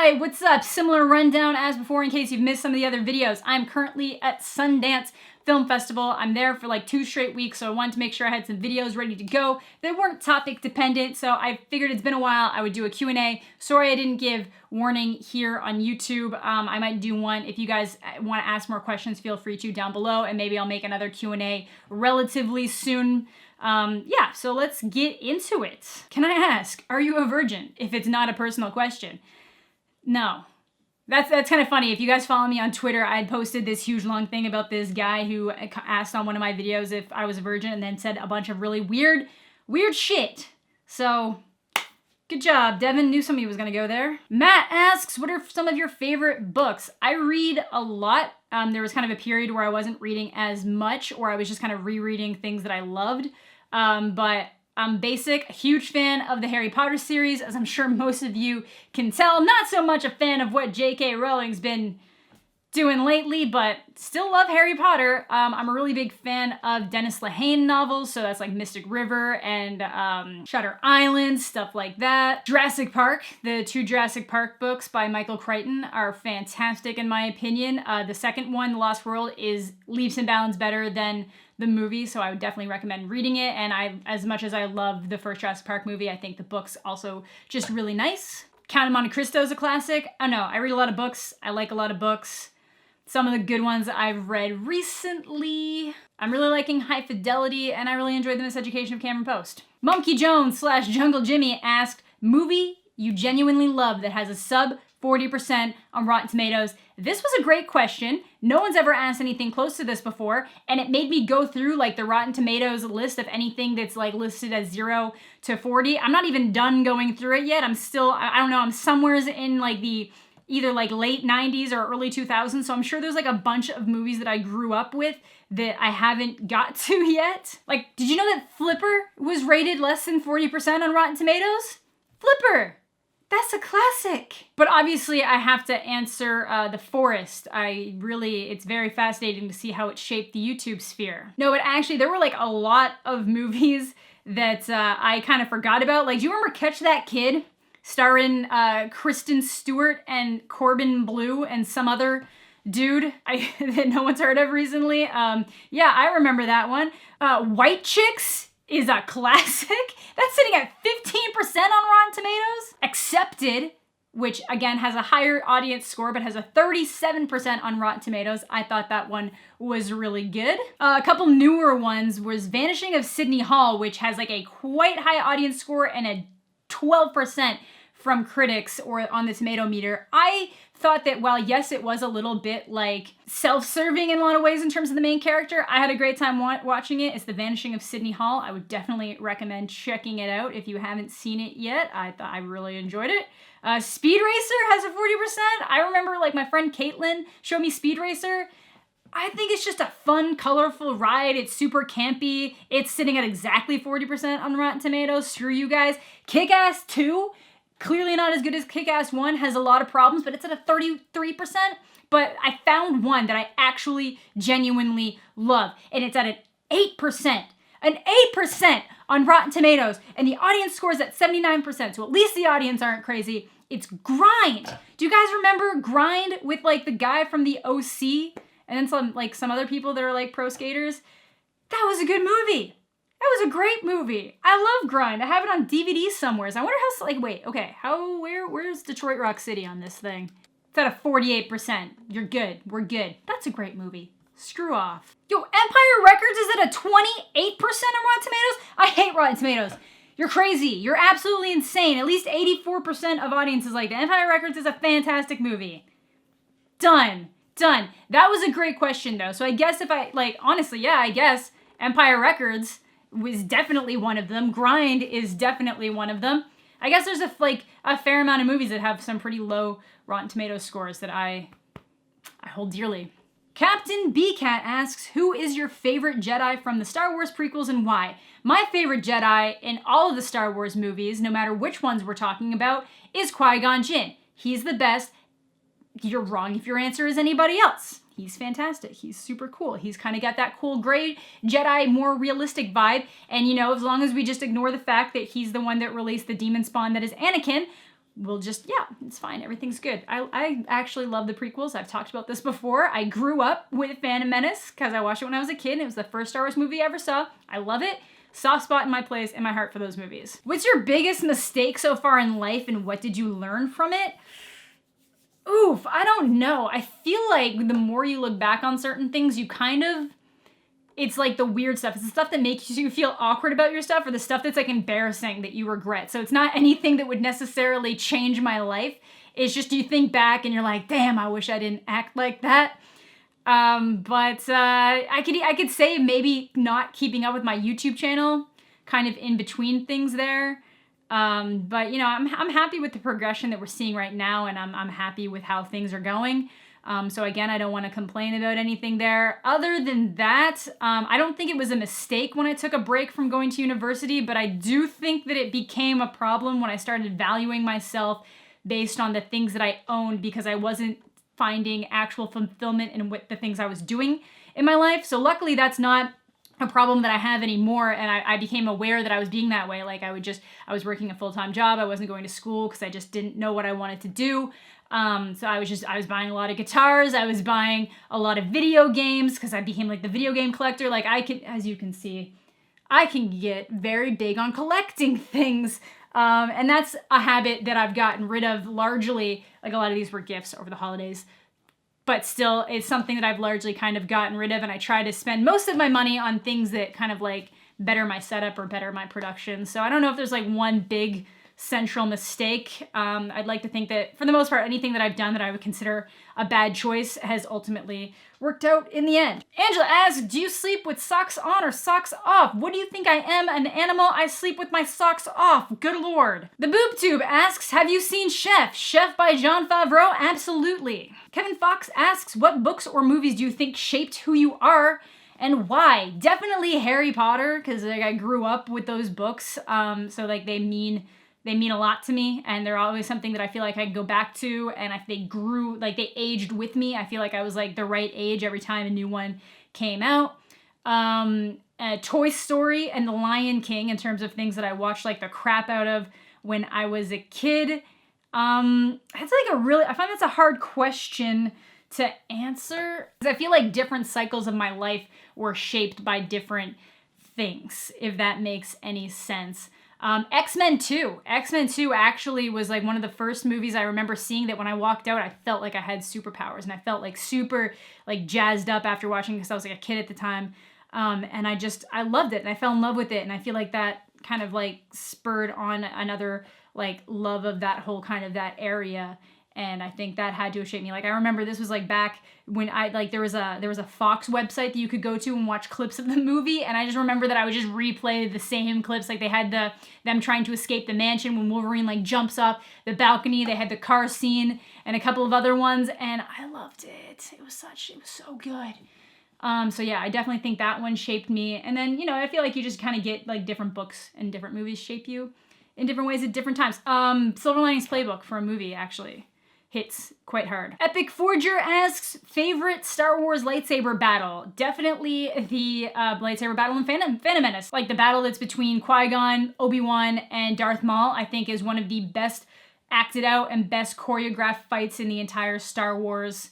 Hi, what's up? Similar rundown as before in case you've missed some of the other videos. I'm currently at Sundance Film Festival. I'm there for like 2 straight weeks, so I wanted to make sure I had some videos ready to go. They weren't topic dependent, so I figured it's been a while. I would do a Q&A. Sorry I didn't give warning here on YouTube. I might do one. If you guys want to ask more questions, feel free to down below, and maybe I'll make another Q&A relatively soon. Yeah, so let's get into it. Can I ask, are you a virgin? If it's not a personal question. No. That's kind of funny. If you guys follow me on Twitter, I had posted this huge long thing about this guy who asked on one of my videos if I was a virgin and then said a bunch of really weird shit. So, good job. Devin knew somebody was going to go there. Matt asks, what are some of your favorite books? I read a lot. There was kind of a period where I wasn't reading as much, or I was just kind of rereading things that I loved. But I'm a huge fan of the Harry Potter series, as I'm sure most of you can tell. Not so much a fan of what J.K. Rowling's been doing lately, but still love Harry Potter. I'm a really big fan of Dennis Lehane novels, so that's like Mystic River and Shutter Island, stuff like that. Jurassic Park, the 2 Jurassic Park books by Michael Crichton are fantastic in my opinion. The second one, The Lost World, is leaps and bounds better than the movie, so I would definitely recommend reading it. And as much as I love the first Jurassic Park movie, I think the book's also just really nice. Count of Monte Cristo is a classic. I don't know, I read a lot of books. I like a lot of books. Some of the good ones I've read recently. I'm really liking High Fidelity, and I really enjoyed The Miseducation of Cameron Post. Monkey Jones / Jungle Jimmy asked, movie you genuinely love that has a sub 40% on Rotten Tomatoes. This was a great question. No one's ever asked anything close to this before, and it made me go through like the Rotten Tomatoes list of anything that's like listed as 0 to 40. I'm not even done going through it yet. I'm still, I don't know, I'm somewhere in like the either like late 90s or early 2000s, so I'm sure there's like a bunch of movies that I grew up with that I haven't got to yet. Like, did you know that Flipper was rated less than 40% on Rotten Tomatoes? Flipper! That's a classic. But obviously I have to answer The Forest. It's very fascinating to see how it shaped the YouTube sphere. No, but actually there were like a lot of movies that I kind of forgot about. Like, do you remember Catch That Kid? Starring Kristen Stewart and Corbin Bleu and some other dude that no one's heard of recently. Yeah, I remember that one. White Chicks is a classic. That's sitting at 15% on Rotten Tomatoes. Accepted, which again has a higher audience score but has a 37% on Rotten Tomatoes. I thought that one was really good. A couple newer ones was Vanishing of Sydney Hall, which has like a quite high audience score and a 12% from critics or on the tomato meter. I thought that while yes, it was a little bit like self-serving in a lot of ways in terms of the main character, I had a great time watching it. It's The Vanishing of Sydney Hall. I would definitely recommend checking it out if you haven't seen it yet. I really enjoyed it. Speed Racer has a 40%. I remember like my friend Caitlin showed me Speed Racer. I think it's just a fun, colorful ride. It's super campy. It's sitting at exactly 40% on Rotten Tomatoes. Screw you guys. Kick-Ass 2, clearly not as good as Kick-Ass 1, has a lot of problems, but it's at a 33%. But I found one that I actually genuinely love, and it's at an 8%. An 8% on Rotten Tomatoes, and the audience score is at 79%, so at least the audience aren't crazy. It's Grind. Do you guys remember Grind with like the guy from the OC? And then some other people that are like pro skaters? That was a good movie. That was a great movie. I love Grind. I have it on DVD somewhere. So I wonder how, like, wait, okay, where's Detroit Rock City on this thing? It's at a 48%. You're good. We're good. That's a great movie. Screw off. Yo, Empire Records is at a 28% on Rotten Tomatoes? I hate Rotten Tomatoes. You're crazy. You're absolutely insane. At least 84% of audiences like that. Empire Records is a fantastic movie. Done. That was a great question, though. So I guess if honestly, yeah, I guess Empire Records was definitely one of them. Grind is definitely one of them. I guess there's a fair amount of movies that have some pretty low Rotten Tomatoes scores that I hold dearly. Captain B-Cat asks, who is your favorite Jedi from the Star Wars prequels and why? My favorite Jedi in all of the Star Wars movies, no matter which ones we're talking about, is Qui-Gon Jinn. He's the best. You're wrong if your answer is anybody else. He's fantastic. He's super cool. He's kind of got that cool gray Jedi, more realistic vibe. And, you know, as long as we just ignore the fact that he's the one that released the demon spawn that is Anakin, we'll just, yeah, it's fine. Everything's good. I actually love the prequels. I've talked about this before. I grew up with Phantom Menace because I watched it when I was a kid. It was the first Star Wars movie I ever saw. I love it. Soft spot in my place, in my heart for those movies. What's your biggest mistake so far in life and what did you learn from it? Oof, I don't know. I feel like the more you look back on certain things, you kind of, it's like the weird stuff. It's the stuff that makes you feel awkward about your stuff or the stuff that's like embarrassing that you regret. So it's not anything that would necessarily change my life. It's just you think back and you're like, damn, I wish I didn't act like that. I could say maybe not keeping up with my YouTube channel, kind of in between things there. But you know, I'm happy with the progression that we're seeing right now, and I'm happy with how things are going. So again, I don't want to complain about anything there. Other than that, I don't think it was a mistake when I took a break from going to university, but I do think that it became a problem when I started valuing myself based on the things that I owned because I wasn't finding actual fulfillment in what the things I was doing in my life. So luckily that's not a problem that I have anymore, and I became aware that I was being that way. Like I was working a full-time job. I wasn't going to school because I just didn't know what I wanted to do. So I was buying a lot of guitars. I was buying a lot of video games because I became like the video game collector. Like as you can see, I can get very big on collecting things. And that's a habit that I've gotten rid of largely. Like a lot of these were gifts over the holidays, but still it's something that I've largely kind of gotten rid of. And I try to spend most of my money on things that kind of like better my setup or better my production. So I don't know if there's like one big central mistake. I'd like to think that for the most part, anything that I've done that I would consider a bad choice has ultimately worked out in the end. Angela asks, do you sleep with socks on or socks off? What do you think I am, an animal? I sleep with my socks off. Good Lord. The Boob Tube asks, have you seen Chef? Chef by Jon Favreau? Absolutely. Kevin Fox asks, what books or movies do you think shaped who you are? And why? Definitely Harry Potter, because like I grew up with those books. So like they mean a lot to me, and they're always something that I feel like I can go back to, and if they grew, like they aged with me. I feel like I was like the right age every time a new one came out. Toy Story and The Lion King in terms of things that I watched like the crap out of when I was a kid. That's like I find that's a hard question to answer, because I feel like different cycles of my life were shaped by different things, if that makes any sense. X-Men 2. X-Men 2 actually was like one of the first movies I remember seeing that when I walked out, I felt like I had superpowers, and I felt like super like jazzed up after watching because I was like a kid at the time. And I loved it, and I fell in love with it. And I feel like that kind of like spurred on another like love of that whole kind of that area. And I think that had to have shaped me. Like I remember this was like back when there was a Fox website that you could go to and watch clips of the movie, and I just remember that I would just replay the same clips. Like they had them trying to escape the mansion when Wolverine like jumps off the balcony. They had the car scene and a couple of other ones, and I loved it. It was so good. So yeah, I definitely think that one shaped me. And then, you know, I feel like you just kind of get like different books and different movies shape you in different ways at different times. Silver Linings Playbook for a movie actually hits quite hard. Epic Forger asks, favorite Star Wars lightsaber battle? Definitely the lightsaber battle in Phantom Menace. Like the battle that's between Qui-Gon, Obi-Wan, and Darth Maul, I think is one of the best acted out and best choreographed fights in the entire Star Wars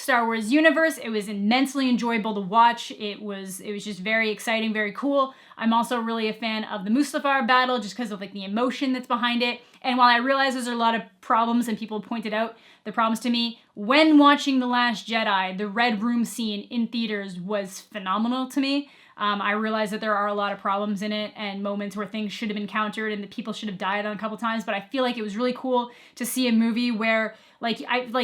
universe. It was immensely enjoyable to watch. It was just very exciting, very cool. I'm also really a fan of the Mustafar battle just because of like the emotion that's behind it. And while I realize there's a lot of problems and people pointed out the problems to me, when watching The Last Jedi, the Red Room scene in theaters was phenomenal to me. I realize that there are a lot of problems in it and moments where things should have been countered and that people should have died on a couple times, but I feel like it was really cool to see a movie where like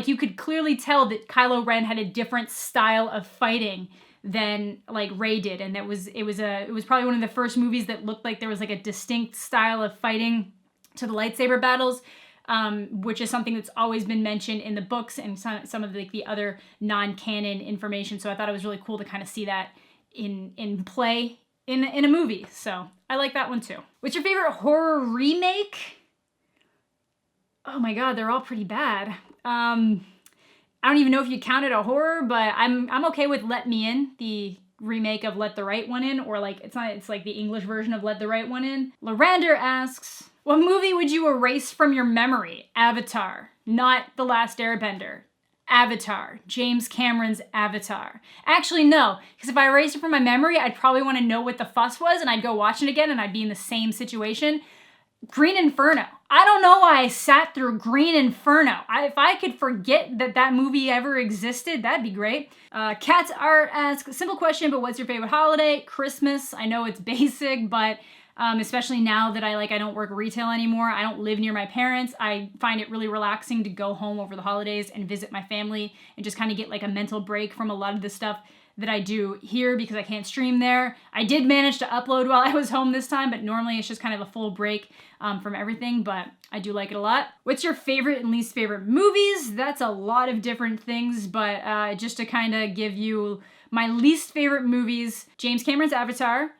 you could clearly tell that Kylo Ren had a different style of fighting than like Rey did, and it was probably one of the first movies that looked like there was like a distinct style of fighting to the lightsaber battles, which is something that's always been mentioned in the books and some of like the other non-canon information. So I thought it was really cool to kind of see that in play in a movie. So I like that one too. What's your favorite horror remake? Oh my God, they're all pretty bad. I don't even know if you count it a horror, but I'm okay with Let Me In, the remake of Let the Right One In, or like it's like the English version of Let the Right One In. Larander asks, What movie would you erase from your memory? Avatar, not The Last Airbender. Avatar, James Cameron's Avatar. Actually, no, because if I erased it from my memory, I'd probably want to know what the fuss was, and I'd go watch it again, and I'd be in the same situation. Green Inferno. I don't know why I sat through Green Inferno. If I could forget that movie ever existed, that'd be great. Cat's Art asks, simple question, but what's your favorite holiday? Christmas. I know it's basic, but especially now that I don't work retail anymore. I don't live near my parents. I find it really relaxing to go home over the holidays and visit my family and just kind of get like a mental break from a lot of the stuff that I do here because I can't stream there. I did manage to upload while I was home this time, but normally it's just kind of a full break from everything, but I do like it a lot. What's your favorite and least favorite movies? That's a lot of different things, but just to kind of give you my least favorite movies, James Cameron's Avatar,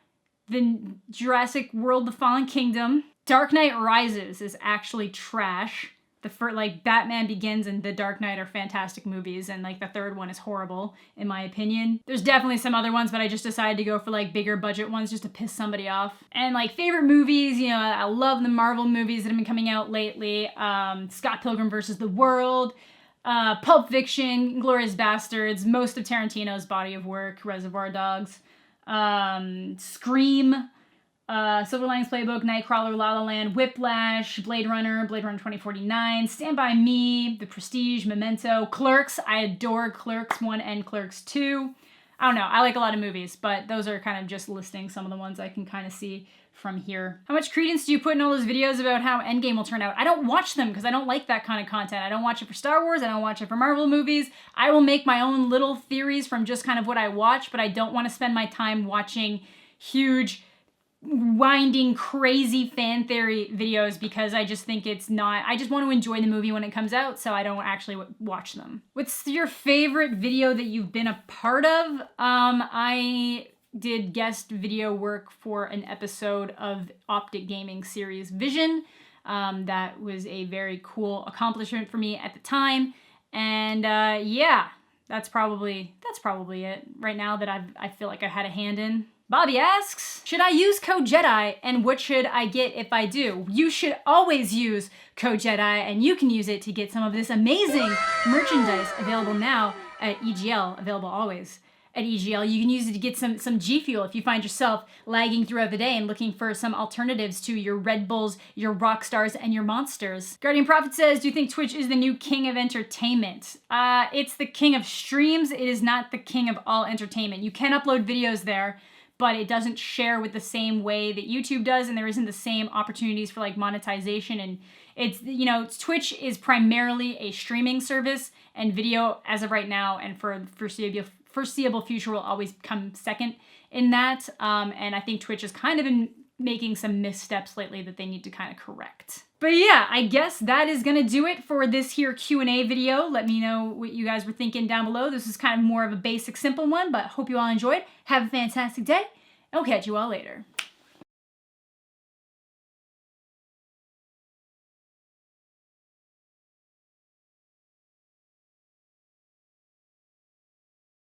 the Jurassic World: The Fallen Kingdom. Dark Knight Rises is actually trash. Batman Begins and The Dark Knight are fantastic movies, and the third one is horrible, in my opinion. There's definitely some other ones, but I just decided to go for bigger budget ones just to piss somebody off. And favorite movies, I love the Marvel movies that have been coming out lately. Scott Pilgrim vs. the World, Pulp Fiction, Inglourious Bastards, most of Tarantino's body of work, Reservoir Dogs, Scream, Silver Linings Playbook, Nightcrawler, La La Land, Whiplash, Blade Runner 2049, Stand By Me, The Prestige, Memento, Clerks. I adore Clerks 1 and Clerks 2. I don't know, I like a lot of movies, but those are kind of just listing some of the ones I can kind of see from here. How much credence do you put in all those videos about how Endgame will turn out? I don't watch them because I don't like that kind of content. I don't watch it for Star Wars, I don't watch it for Marvel movies. I will make my own little theories from just kind of what I watch, but I don't want to spend my time watching huge winding crazy fan theory videos because I just think it's not, I just want to enjoy the movie when it comes out, so I don't actually watch them. What's your favorite video that you've been a part of? I did guest video work for an episode of Optic Gaming series Vision. That was a very cool accomplishment for me at the time, and yeah, that's probably it right now that I feel like I had a hand in. Bobby asks, should I use code Jedi, and what should I get if I do? You should always use code Jedi, and you can use it to get some of this amazing merchandise available now at EGL, available always at EGL. You can use it to get some G Fuel if you find yourself lagging throughout the day and looking for some alternatives to your Red Bulls, your Rockstars, and your Monsters. Guardian Prophet says, do you think Twitch is the new king of entertainment? It's the king of streams. It is not the king of all entertainment. You can upload videos there, but it doesn't share with the same way that YouTube does, and there isn't the same opportunities for monetization. And it's, Twitch is primarily a streaming service, and video as of right now and for the foreseeable future will always come second in that. And I think Twitch has kind of been making some missteps lately that they need to kind of correct. But yeah, I guess that is gonna do it for this here Q&A video. Let me know what you guys were thinking down below. This is kind of more of a basic, simple one, but hope you all enjoyed. Have a fantastic day, and we'll catch you all later.